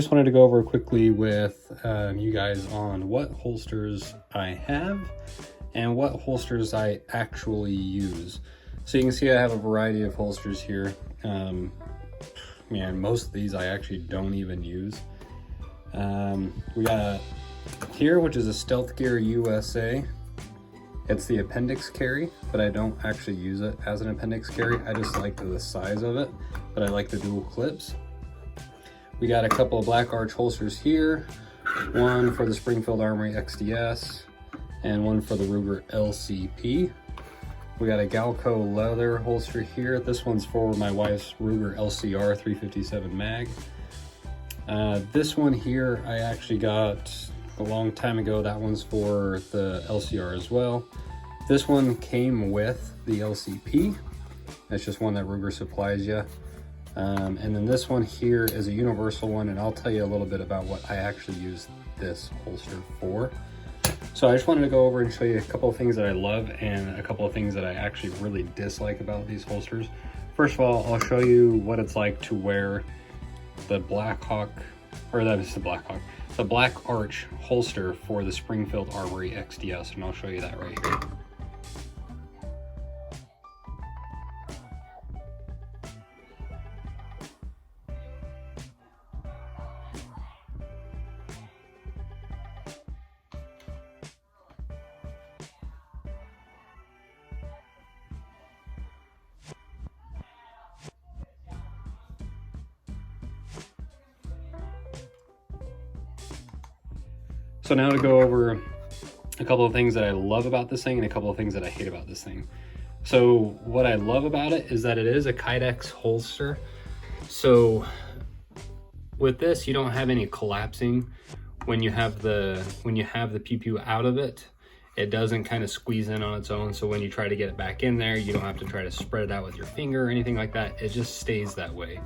Just wanted to go over quickly with you guys on what holsters I have and what holsters I actually use. So you can see I have a variety of holsters here. Man, most of these I actually don't even use. We got here, which is a Stealth Gear USA. It's the appendix carry, but I don't actually use it as an appendix carry. I just like the size of it, but I like the dual clips. We got a couple of Black Arch holsters here, one for the Springfield Armory XDS and one for the Ruger LCP. We got a Galco leather holster here. This one's for my wife's Ruger LCR 357 mag. This one here I actually got a long time ago. That one's for the LCR as well. This one came with the LCP. That's just one that Ruger supplies you. And then this one here is a universal one, and I'll tell you a little bit about what I actually use this holster for. So I just wanted to go over and show you a couple of things that I love and a couple of things that I actually really dislike about these holsters. First of all, I'll show you what it's like to wear the Blackhawk, or that is the Blackhawk, the Black Arch holster for the Springfield Armory XDS, and I'll show you that right here. So now to go over a couple of things that I love about this thing and a couple of things that I hate about this thing. So what I love about it is that it is a Kydex holster. So with this, you don't have any collapsing when you have the pew pew out of it. It doesn't kind of squeeze in on its own. So when you try to get it back in there, you don't have to try to spread it out with your finger or anything like that. It just stays that way.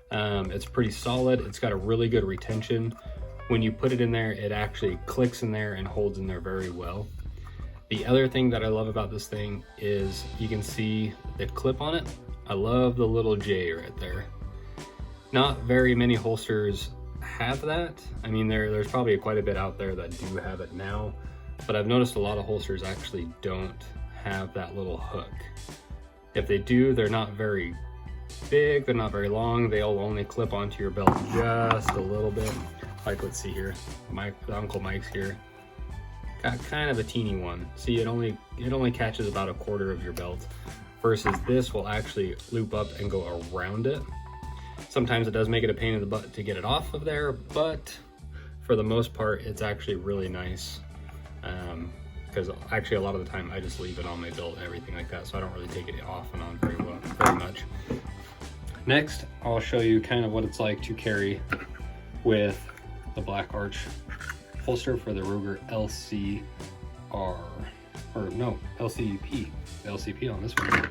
It's pretty solid. It's got a really good retention. When you put it in there, it actually clicks in there and holds in there very well. The other thing that I love about this thing is you can see the clip on it. I love the little J right there. Not very many holsters have that. I mean, there's probably quite a bit out there that do have it now, but I've noticed a lot of holsters actually don't have that little hook. If they do, they're not very big, they're not very long. They'll only clip onto your belt just a little bit. Like, let's see here, Uncle Mike's here. Got kind of a teeny one. See, it only catches about a quarter of your belt, versus this will actually loop up and go around it. Sometimes it does make it a pain in the butt to get it off of there, but for the most part, it's actually really nice. Because actually a lot of the time I just leave it on my belt and everything like that, so I don't really take it off and on very much. Next, I'll show you kind of what it's like to carry with the Black Arch holster for the Ruger LCR, or no, LCP, the LCP on this one.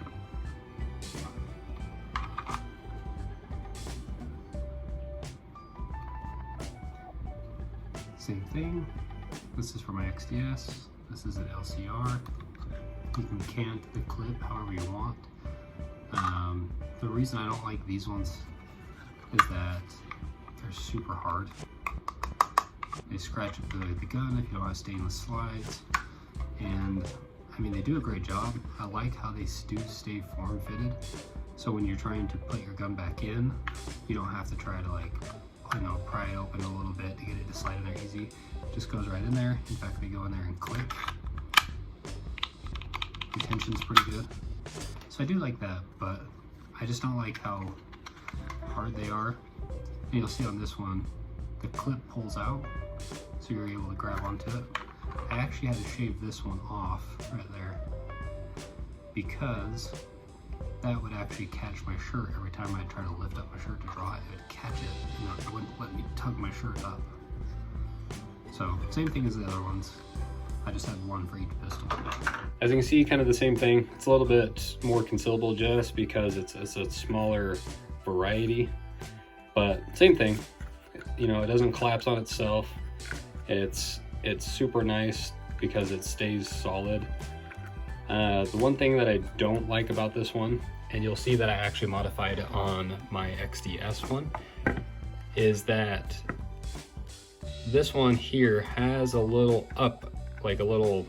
Same thing, this is for my XDS, this is an LCR. You can cant the clip however you want. The reason I don't like these ones is that they're super hard. They scratch up the gun if you don't have stainless slides, and I mean, they do a great job. I like how they do stay form fitted, so when you're trying to put your gun back in, you don't have to try to, like, you know, pry it open a little bit to get it to slide in there easy. It just goes right in there. In fact, they go in there and click. Retention's pretty good, so I do like that, but I just don't like how hard they are. And you'll see on this one, the clip pulls out, so you're able to grab onto it. I actually had to shave this one off right there because that would actually catch my shirt every time I try to lift up my shirt to draw it. It would catch it and it wouldn't let me tug my shirt up. So same thing as the other ones. I just had one for each pistol. As you can see, kind of the same thing. It's a little bit more concealable just because it's a smaller variety, but same thing. You know, it doesn't collapse on itself. It's super nice because it stays solid. The one thing that I don't like about this one, and you'll see that I actually modified it on my XDS one, is that this one here has a little like a little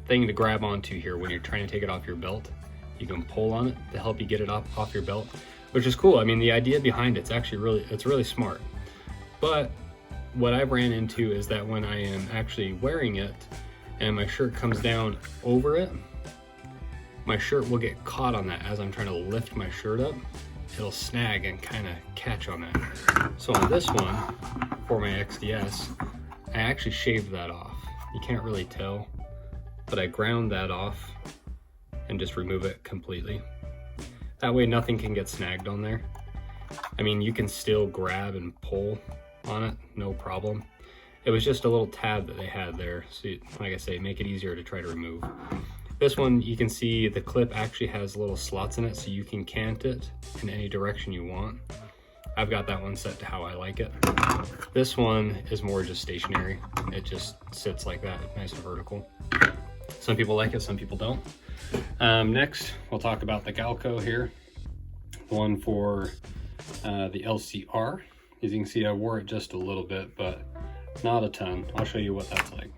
thing to grab onto here when you're trying to take it off your belt. You can pull on it to help you get it off your belt, which is cool. I mean, the idea behind it's actually really smart. But what I've ran into is that when I am actually wearing it and my shirt comes down over it, my shirt will get caught on that as I'm trying to lift my shirt up. It'll snag and kind of catch on that. So on this one, for my XDS, I actually shaved that off. You can't really tell, but I ground that off and just remove it completely. That way nothing can get snagged on there. I mean, you can still grab and pull on it, no problem. It was just a little tab that they had there. So like I say, make it easier to try to remove. This one, you can see the clip actually has little slots in it, so you can cant it in any direction you want. I've got that one set to how I like it. This one is more just stationary. It just sits like that, nice and vertical. Some people like it, some people don't. Next, we'll talk about the Galco here. The one for the LCR. As you can see, I wore it just a little bit, but not a ton. I'll show you what that's like.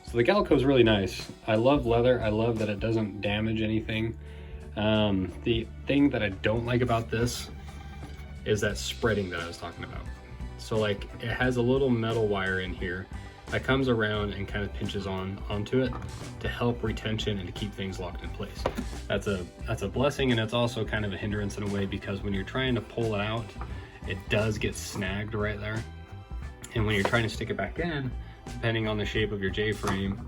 So the Galco is really nice. I love leather. I love that it doesn't damage anything. The thing that I don't like about this is that spreading that I was talking about. So like it has a little metal wire in here that comes around and kind of pinches onto it to help retention and to keep things locked in place. That's a blessing, and it's also kind of a hindrance in a way, because when you're trying to pull it out, it does get snagged right there. And when you're trying to stick it back in, depending on the shape of your J-frame,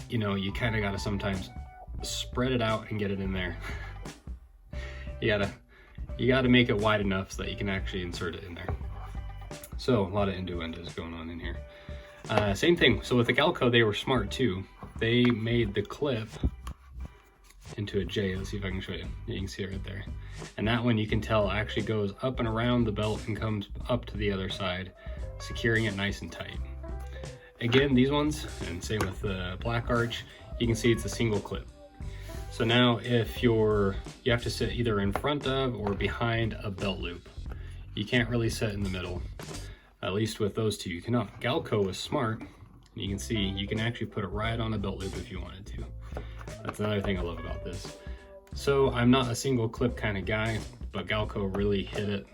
you know, you kind of got to sometimes spread it out and get it in there. you gotta make it wide enough so that you can actually insert it in there. So a lot of innuendos going on in here. Same thing. So with the Galco, they were smart too. They made the clip into a J. Let's see if I can show you. You can see it right there. And that one, you can tell, actually goes up and around the belt and comes up to the other side, securing it nice and tight. Again, these ones, and same with the Black Arch, you can see it's a single clip. So now if you have to sit either in front of or behind a belt loop. You can't really sit in the middle. At least with those two, you cannot. Galco is smart. You can see you can actually put it right on a belt loop if you wanted to. That's another thing I love about this. So I'm not a single clip kind of guy, but Galco really hit it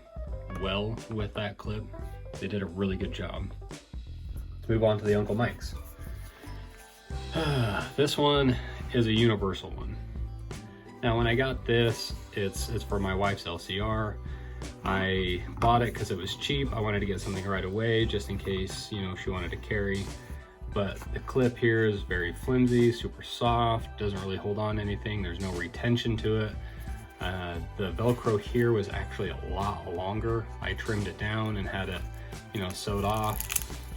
well with that clip. They did a really good job. Let's move on to the Uncle Mike's. This one is a universal one. Now when I got this, it's for my wife's LCR. I bought it because it was cheap. I wanted to get something right away just in case, you know, she wanted to carry. But the clip here is very flimsy, super soft, doesn't really hold on to anything. There's no retention to it. The Velcro here was actually a lot longer. I trimmed it down and had it, you know, sewed off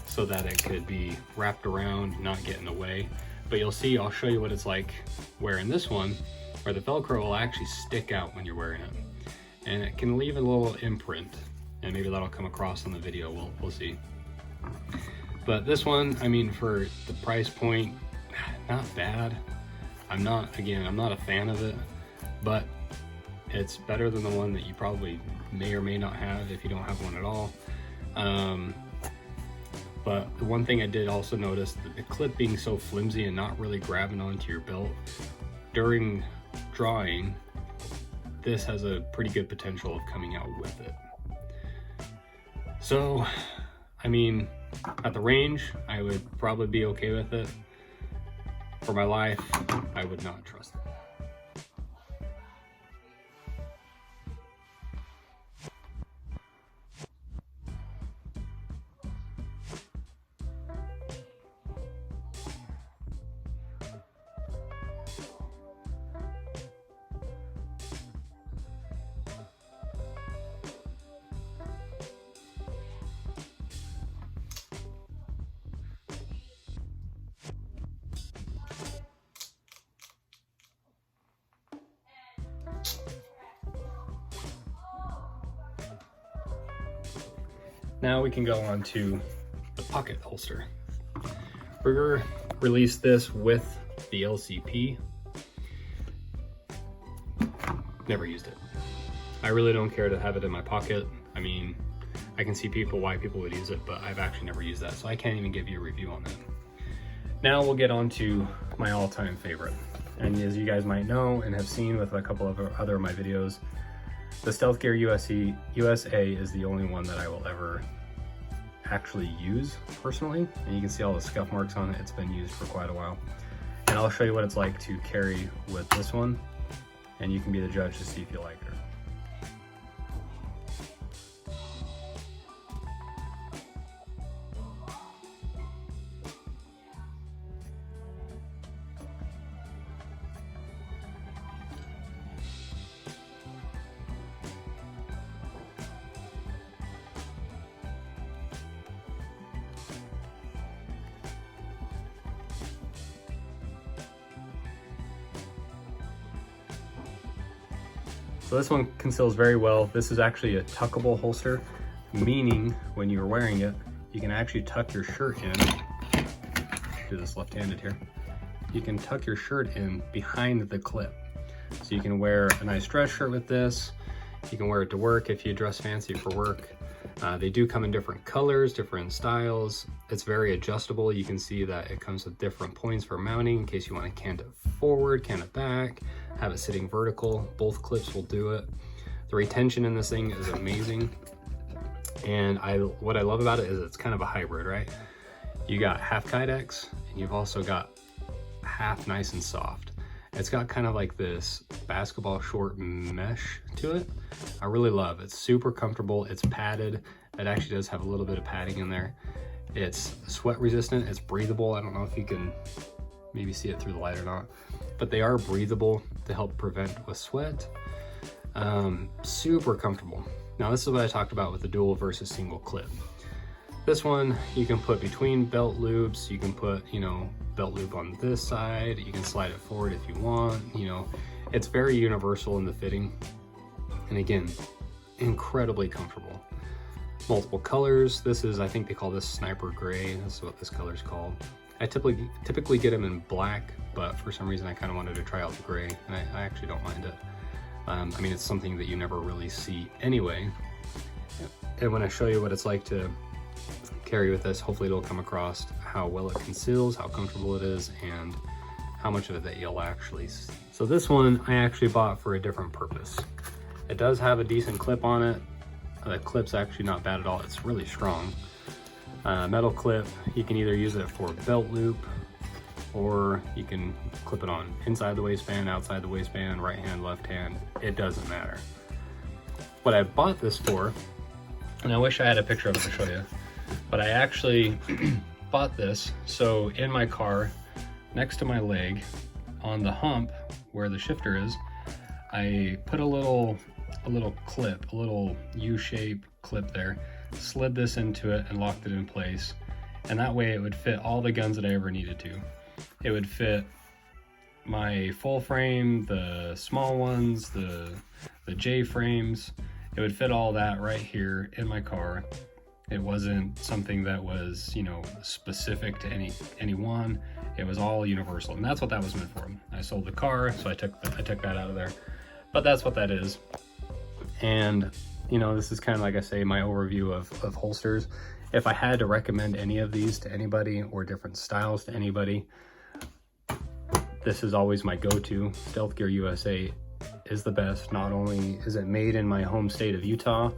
so that it could be wrapped around, not get in the way. But you'll see, I'll show you what it's like wearing this one, where the Velcro will actually stick out when you're wearing it. And it can leave a little imprint, and maybe that'll come across on the video, we'll see. But this one, I mean, for the price point, not bad. I'm not a fan of it, but it's better than the one that you probably may or may not have if you don't have one at all. But the one thing I did also notice, that the clip being so flimsy and not really grabbing onto your belt, during drawing, this has a pretty good potential of coming out with it. So, I mean, at the range, I would probably be okay with it. For my life, I would not trust it. Now we can go on to the pocket holster. Ruger released this with the LCP. Never used it. I really don't care to have it in my pocket. I mean, I can see why people would use it, but I've actually never used that, so I can't even give you a review on that. Now we'll get on to my all-time favorite. And as you guys might know and have seen with a couple of other of my videos, the Stealth Gear USA is the only one that I will ever actually use personally. And you can see all the scuff marks on it. It's been used for quite a while. And I'll show you what it's like to carry with this one, and you can be the judge to see if you like it. So this one conceals very well. This is actually a tuckable holster, meaning when you're wearing it, you can actually tuck your shirt in. Do this left-handed here. You can tuck your shirt in behind the clip. So you can wear a nice dress shirt with this. You can wear it to work if you dress fancy for work. They do come in different colors, different styles. It's very adjustable. You can see that it comes with different points for mounting in case you want to cant it forward, cant it back, have it sitting vertical. Both clips will do it. The retention in this thing is amazing. And what I love about it is it's kind of a hybrid, right? You got half Kydex and you've also got half nice and soft. It's got kind of like this basketball short mesh to it. I really love it. It's super comfortable. It's padded. It actually does have a little bit of padding in there. It's sweat resistant. It's breathable. I don't know if you can maybe see it through the light or not, but they are breathable to help prevent with sweat. Super comfortable. Now this is what I talked about with the dual versus single clip. This one you can put between belt loops. You can put, belt loop on this side. You can slide it forward if you want. It's very universal in the fitting. And again, incredibly comfortable. Multiple colors. This is, I think they call this Sniper Gray. That's what this color is called. I typically get them in black, but for some reason I kind of wanted to try out the gray, and I actually don't mind it. I mean, it's something that you never really see anyway. And when I show you what it's like to carry with this, hopefully it'll come across how well it conceals, how comfortable it is, and how much of it that you'll actually see. So this one I actually bought for a different purpose. It does have a decent clip on it. The clip's actually not bad at all. It's really strong. Metal clip, you can either use it for belt loop, or you can clip it on inside the waistband, outside the waistband, right hand, left hand. It doesn't matter. What I bought this for, and I wish I had a picture of it to show you, but I actually bought this so in my car, next to my leg, on the hump where the shifter is, I put a little clip, a little U-shaped clip there, slid this into it and locked it in place. And that way it would fit all the guns that I ever needed to. It would fit my full frame, the small ones, the J frames. It would fit all that right here in my car. It wasn't something that was, specific to any one. It was all universal, and that's what that was meant for. I sold the car, so I took that out of there. But that's what that is. And this is kind of, like I say, my overview of holsters. If I had to recommend any of these to anybody, or different styles to anybody, this is always my go-to. Stealth Gear USA is the best. Not only is it made in my home state of Utah,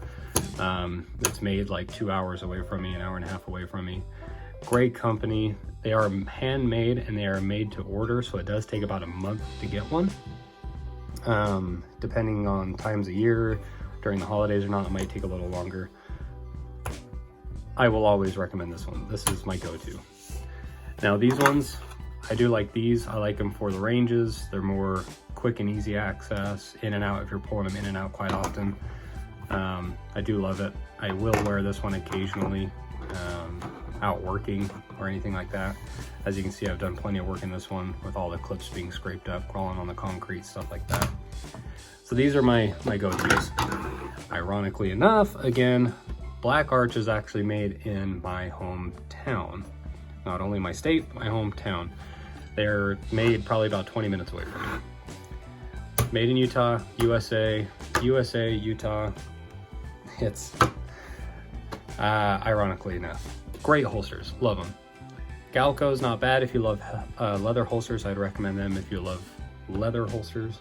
it's made like 2 hours away from me, an hour and a half away from me. Great company. They are handmade and they are made to order, so it does take about a month to get one. Depending on times of year, during the holidays or not, it might take a little longer. I will always recommend this one. This is my go-to. Now these ones, I do like these. I like them for the ranges. They're more quick and easy access, in and out if you're pulling them in and out quite often. I do love it. I will wear this one occasionally, out working or anything like that. As you can see, I've done plenty of work in this one with all the clips being scraped up, crawling on the concrete, stuff like that. So these are my go-tos. Ironically enough, again, Black Arch is actually made in my hometown. Not only my state, but my hometown. They're made probably about 20 minutes away from me. Made in Utah, USA, Utah. It's, ironically enough, great holsters, love them. Galco's not bad if you love leather holsters. I'd recommend them if you love leather holsters.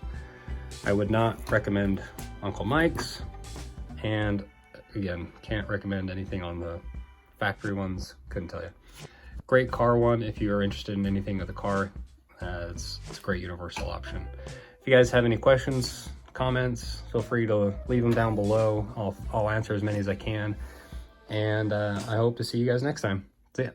I would not recommend Uncle Mike's, and again, can't recommend anything on the factory ones, couldn't tell you. Great car one if you're interested in anything with a car. It's a great universal option. If you guys have any questions, comments, feel free to leave them down below. I'll answer as many as I can. And I hope to see you guys next time. See ya.